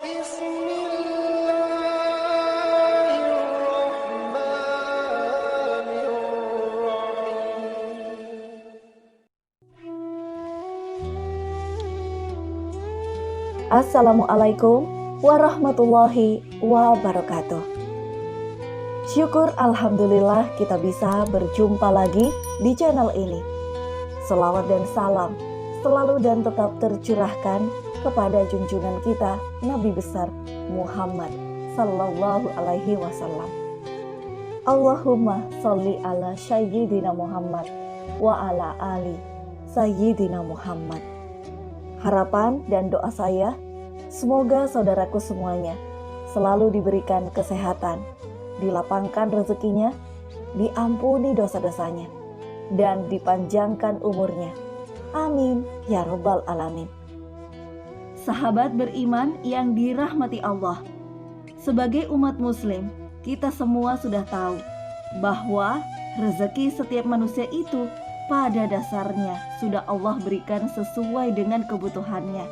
Assalamualaikum warahmatullahi wabarakatuh. Syukur alhamdulillah kita bisa berjumpa lagi di channel ini. Selawat dan salam selalu dan tetap tercurahkan kepada junjungan kita Nabi besar Muhammad sallallahu alaihi wasallam. Allahumma sholli ala sayyidina Muhammad wa ala ali sayyidina Muhammad. Harapan dan doa saya, semoga saudaraku semuanya selalu diberikan kesehatan, dilapangkan rezekinya, diampuni dosa-dosanya, dan dipanjangkan umurnya. Amin ya rabbal alamin. Sahabat beriman yang dirahmati Allah, sebagai umat muslim, kita semua sudah tahu bahwa rezeki setiap manusia itu pada dasarnya sudah Allah berikan sesuai dengan kebutuhannya,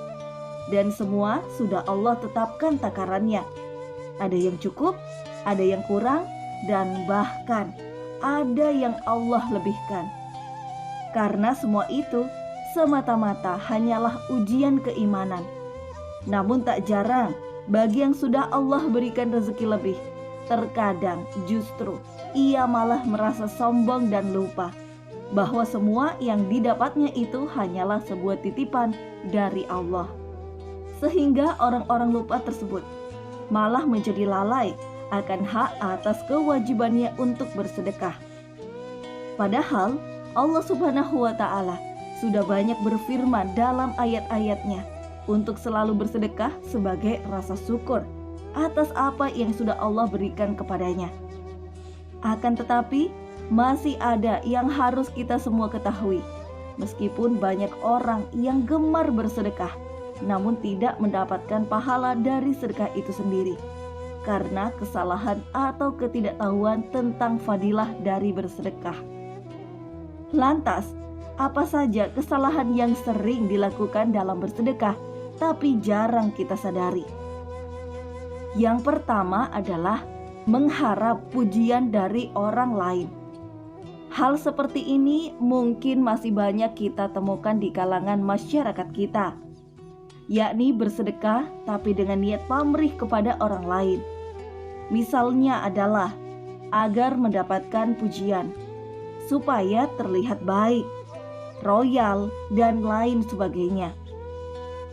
dan semua sudah Allah tetapkan takarannya. Ada yang cukup, ada yang kurang, dan bahkan ada yang Allah lebihkan. Karena semua itu semata-mata hanyalah ujian keimanan. Namun tak jarang bagi yang sudah Allah berikan rezeki lebih, terkadang justru ia malah merasa sombong dan lupa bahwa semua yang didapatnya itu hanyalah sebuah titipan dari Allah. Sehingga orang-orang lupa tersebut malah menjadi lalai akan hak atas kewajibannya untuk bersedekah. Padahal Allah Subhanahu wa Ta'ala sudah banyak berfirman dalam ayat-ayatnya untuk selalu bersedekah sebagai rasa syukur atas apa yang sudah Allah berikan kepadanya. Akan tetapi masih ada yang harus kita semua ketahui. Meskipun banyak orang yang gemar bersedekah, namun tidak mendapatkan pahala dari sedekah itu sendiri, karena kesalahan atau ketidaktahuan tentang fadilah dari bersedekah. Lantas, apa saja kesalahan yang sering dilakukan dalam bersedekah, tapi jarang kita sadari? Yang pertama adalah mengharap pujian dari orang lain. Hal seperti ini mungkin masih banyak kita temukan di kalangan masyarakat kita, yakni bersedekah tapi dengan niat pamrih kepada orang lain. Misalnya adalah agar mendapatkan pujian, supaya terlihat baik, royal, dan lain sebagainya.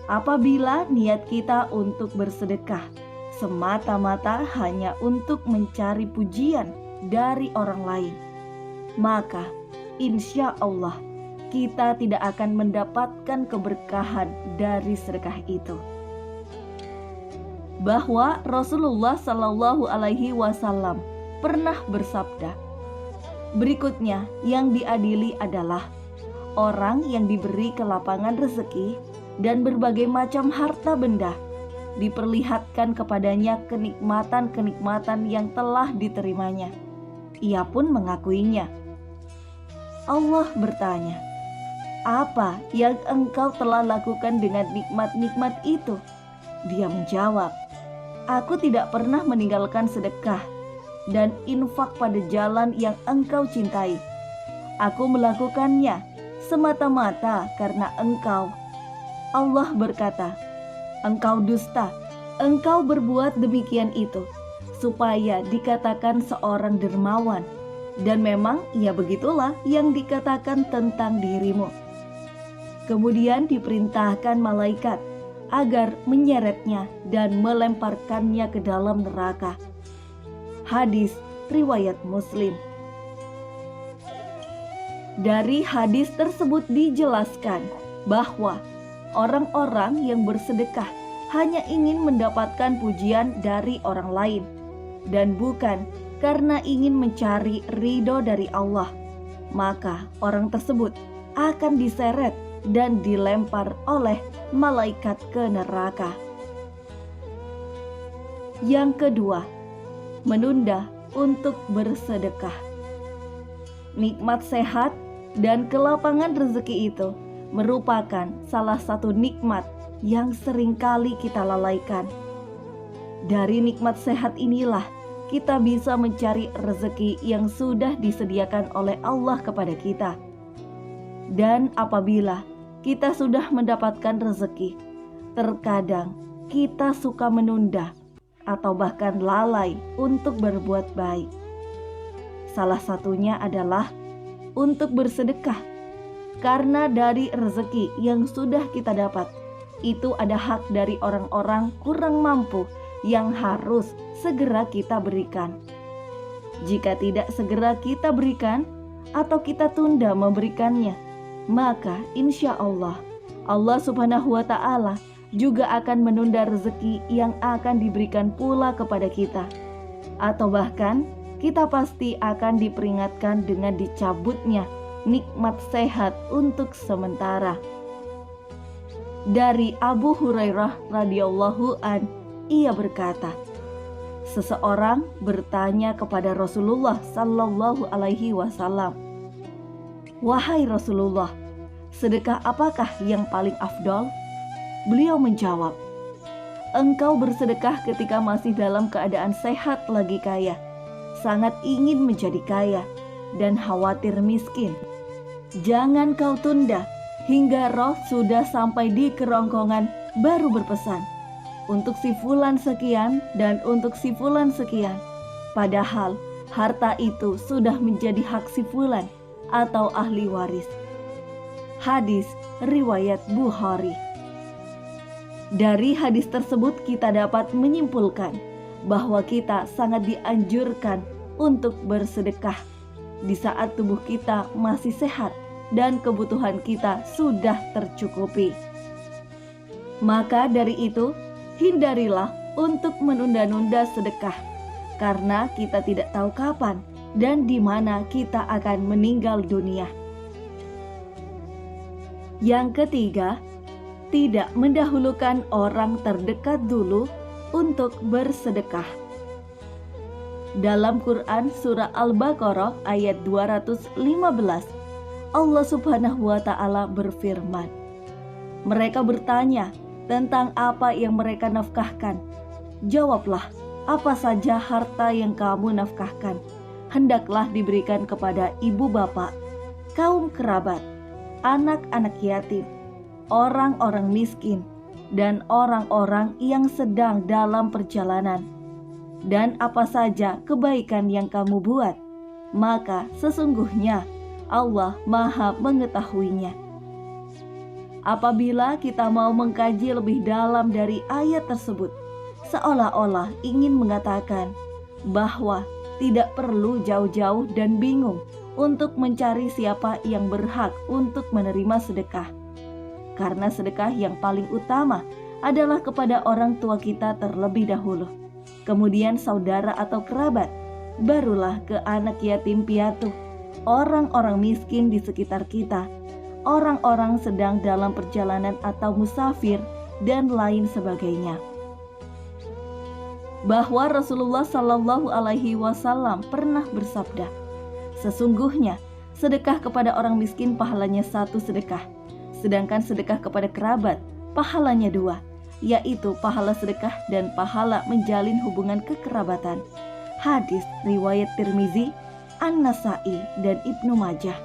Apabila niat kita untuk bersedekah semata-mata hanya untuk mencari pujian dari orang lain, maka insya Allah kita tidak akan mendapatkan keberkahan dari sedekah itu. Bahwa Rasulullah Shallallahu Alaihi Wasallam pernah bersabda, berikutnya yang diadili adalah orang yang diberi kelapangan rezeki dan berbagai macam harta benda, diperlihatkan kepadanya kenikmatan-kenikmatan yang telah diterimanya. Ia pun mengakuinya. Allah bertanya, apa yang engkau telah lakukan dengan nikmat-nikmat itu? Dia menjawab, aku tidak pernah meninggalkan sedekah dan infak pada jalan yang engkau cintai. Aku melakukannya semata-mata karena engkau. Allah berkata, engkau dusta, engkau berbuat demikian itu supaya dikatakan seorang dermawan, dan memang ia begitulah yang dikatakan tentang dirimu. Kemudian diperintahkan malaikat agar menyeretnya dan melemparkannya ke dalam neraka. Hadis riwayat Muslim. Dari hadis tersebut dijelaskan bahwa orang-orang yang bersedekah hanya ingin mendapatkan pujian dari orang lain, dan bukan karena ingin mencari ridho dari Allah, maka orang tersebut akan diseret dan dilempar oleh malaikat ke neraka. Yang kedua, menunda untuk bersedekah. Nikmat sehat dan kelapangan rezeki itu merupakan salah satu nikmat yang seringkali kita lalaikan Dari nikmat sehat inilah kita bisa mencari rezeki yang sudah disediakan oleh Allah kepada kita. Dan apabila kita sudah mendapatkan rezeki, terkadang kita suka menunda atau bahkan lalai untuk berbuat baik. Salah satunya adalah untuk bersedekah. Karena dari rezeki yang sudah kita dapat, itu ada hak dari orang-orang kurang mampu yang harus segera kita berikan. Jika tidak segera kita berikan atau kita tunda memberikannya, maka insya Allah, Allah Subhanahu wa Ta'ala juga akan menunda rezeki yang akan diberikan pula kepada kita. Atau bahkan kita pasti akan diperingatkan dengan dicabutnya nikmat sehat untuk sementara. Dari Abu Hurairah radhiyallahu an, ia berkata, seseorang bertanya kepada Rasulullah sallallahu alaihi wasallam, "Wahai Rasulullah, sedekah apakah yang paling afdol?" Beliau menjawab, "Engkau bersedekah ketika masih dalam keadaan sehat lagi kaya, sangat ingin menjadi kaya, dan khawatir miskin. Jangan kau tunda hingga roh sudah sampai di kerongkongan baru berpesan, untuk si fulan sekian dan untuk si fulan sekian, padahal harta itu sudah menjadi hak si fulan atau ahli waris." Hadis riwayat Bukhari. Dari hadis tersebut kita dapat menyimpulkan bahwa kita sangat dianjurkan untuk bersedekah di saat tubuh kita masih sehat dan kebutuhan kita sudah tercukupi. Maka dari itu, hindarilah untuk menunda-nunda sedekah, karena kita tidak tahu kapan dan di mana kita akan meninggal dunia. Yang ketiga, tidak mendahulukan orang terdekat dulu untuk bersedekah. Dalam Quran surah Al-Baqarah ayat 215, Allah Subhanahu wa Ta'ala berfirman, "Mereka bertanya tentang apa yang mereka nafkahkan. Jawablah, apa saja harta yang kamu nafkahkan hendaklah diberikan kepada ibu bapak, kaum kerabat, anak-anak yatim, orang-orang miskin, dan orang-orang yang sedang dalam perjalanan. Dan apa saja kebaikan yang kamu buat, maka sesungguhnya Allah Maha mengetahuinya." Apabila kita mau mengkaji lebih dalam dari ayat tersebut, seolah-olah ingin mengatakan bahwa tidak perlu jauh-jauh dan bingung untuk mencari siapa yang berhak untuk menerima sedekah. Karena sedekah yang paling utama adalah kepada orang tua kita terlebih dahulu, kemudian saudara atau kerabat, barulah ke anak yatim piatu, orang-orang miskin di sekitar kita, orang-orang sedang dalam perjalanan atau musafir, dan lain sebagainya. Bahwa Rasulullah Shallallahu Alaihi Wasallam pernah bersabda, "Sesungguhnya sedekah kepada orang miskin pahalanya 1 sedekah, sedangkan sedekah kepada kerabat pahalanya 2, yaitu pahala sedekah dan pahala menjalin hubungan kekerabatan." Hadis riwayat Tirmizi, An-Nasa'i, dan Ibnu Majah.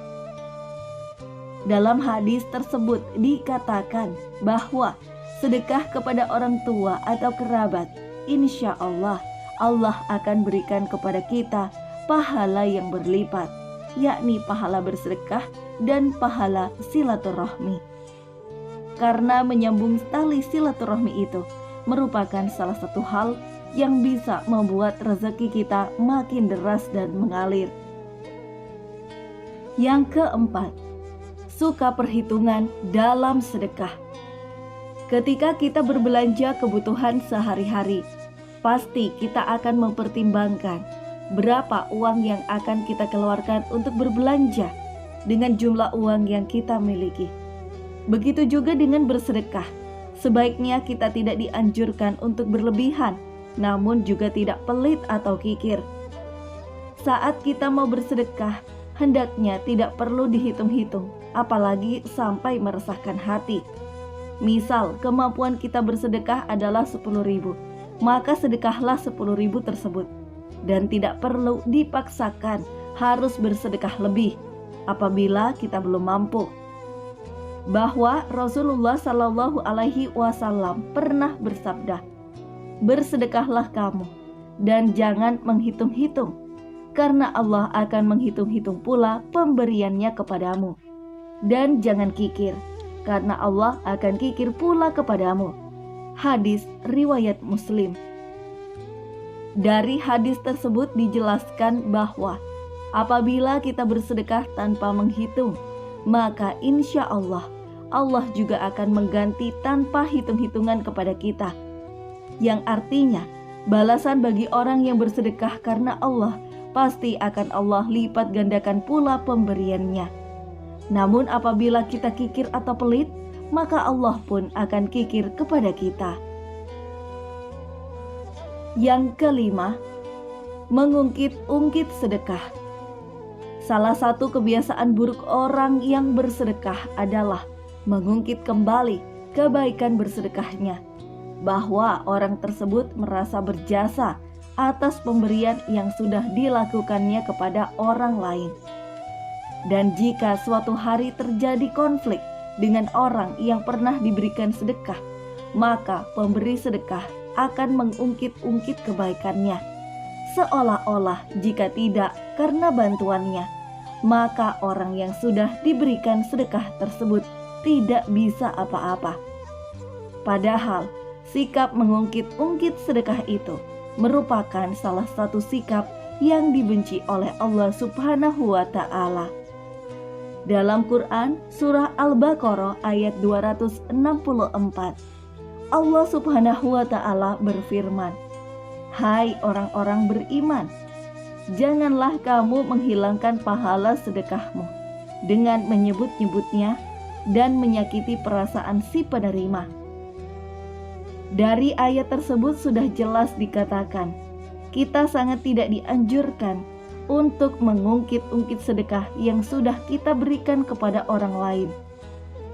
Dalam hadis tersebut dikatakan bahwa sedekah kepada orang tua atau kerabat, insya Allah, Allah akan berikan kepada kita pahala yang berlipat, yakni pahala bersedekah dan pahala silaturahmi. Karena menyambung tali silaturahmi itu merupakan salah satu hal yang bisa membuat rezeki kita makin deras dan mengalir. Yang keempat, suka perhitungan dalam sedekah. Ketika kita berbelanja kebutuhan sehari-hari, pasti kita akan mempertimbangkan berapa uang yang akan kita keluarkan untuk berbelanja dengan jumlah uang yang kita miliki. Begitu juga dengan bersedekah. Sebaiknya kita tidak dianjurkan untuk berlebihan, namun juga tidak pelit atau kikir. Saat kita mau bersedekah, hendaknya tidak perlu dihitung-hitung, apalagi sampai meresahkan hati. Misal, kemampuan kita bersedekah adalah 10.000, maka sedekahlah 10.000 tersebut. Dan tidak perlu dipaksakan harus bersedekah lebih apabila kita belum mampu. Bahwa Rasulullah Shallallahu Alaihi Wasallam pernah bersabda, "Bersedekahlah kamu dan jangan menghitung-hitung, karena Allah akan menghitung-hitung pula pemberiannya kepadamu. Dan jangan kikir, karena Allah akan kikir pula kepadamu." Hadis riwayat Muslim. Dari hadis tersebut dijelaskan bahwa apabila kita bersedekah tanpa menghitung, maka insya Allah juga akan mengganti tanpa hitung-hitungan kepada kita. Yang artinya balasan bagi orang yang bersedekah karena Allah pasti akan Allah lipat gandakan pula pemberiannya. Namun apabila kita kikir atau pelit, maka Allah pun akan kikir kepada kita. Yang kelima, mengungkit-ungkit sedekah. Salah satu kebiasaan buruk orang yang bersedekah adalah mengungkit kembali kebaikan bersedekahnya, bahwa orang tersebut merasa berjasa atas pemberian yang sudah dilakukannya kepada orang lain. Dan jika suatu hari terjadi konflik dengan orang yang pernah diberikan sedekah, maka pemberi sedekah akan mengungkit-ungkit kebaikannya, seolah-olah jika tidak karena bantuannya, maka orang yang sudah diberikan sedekah tersebut tidak bisa apa-apa. Padahal sikap mengungkit-ungkit sedekah itu merupakan salah satu sikap yang dibenci oleh Allah Subhanahu wa Ta'ala. Dalam Quran surah Al-Baqarah ayat 264, Allah Subhanahu wa Ta'ala berfirman, "Hai orang-orang beriman, janganlah kamu menghilangkan pahala sedekahmu dengan menyebut-nyebutnya dan menyakiti perasaan si penerima." Dari ayat tersebut sudah jelas dikatakan, kita sangat tidak dianjurkan untuk mengungkit-ungkit sedekah yang sudah kita berikan kepada orang lain.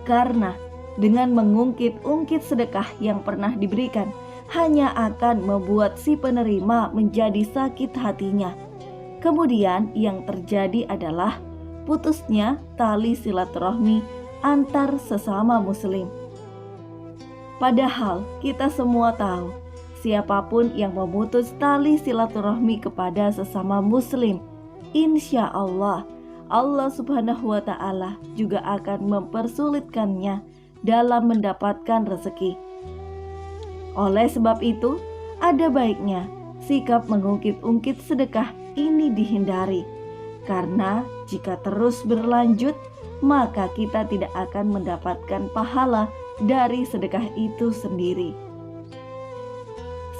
Karena dengan mengungkit-ungkit sedekah yang pernah diberikan hanya akan membuat si penerima menjadi sakit hatinya. Kemudian yang terjadi adalah putusnya tali silaturahmi antar sesama muslim. Padahal kita semua tahu, siapapun yang memutus tali silaturahmi kepada sesama muslim, insya Allah Subhanahu wa Ta'ala juga akan mempersulitkannya dalam mendapatkan rezeki. Oleh sebab itu, ada baiknya sikap mengungkit-ungkit sedekah ini dihindari, karena jika terus berlanjut, maka kita tidak akan mendapatkan pahala dari sedekah itu sendiri.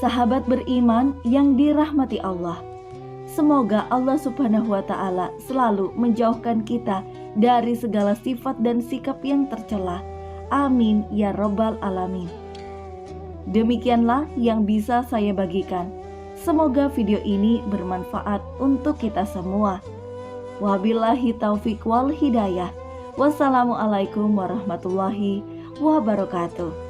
Sahabat beriman yang dirahmati Allah, semoga Allah Subhanahu wa Ta'ala selalu menjauhkan kita dari segala sifat dan sikap yang tercela. Amin ya Rabbal Alamin. Demikianlah yang bisa saya bagikan. Semoga video ini bermanfaat untuk kita semua. Wabillahi taufiq wal hidayah. Wassalamualaikum warahmatullahi wabarakatuh.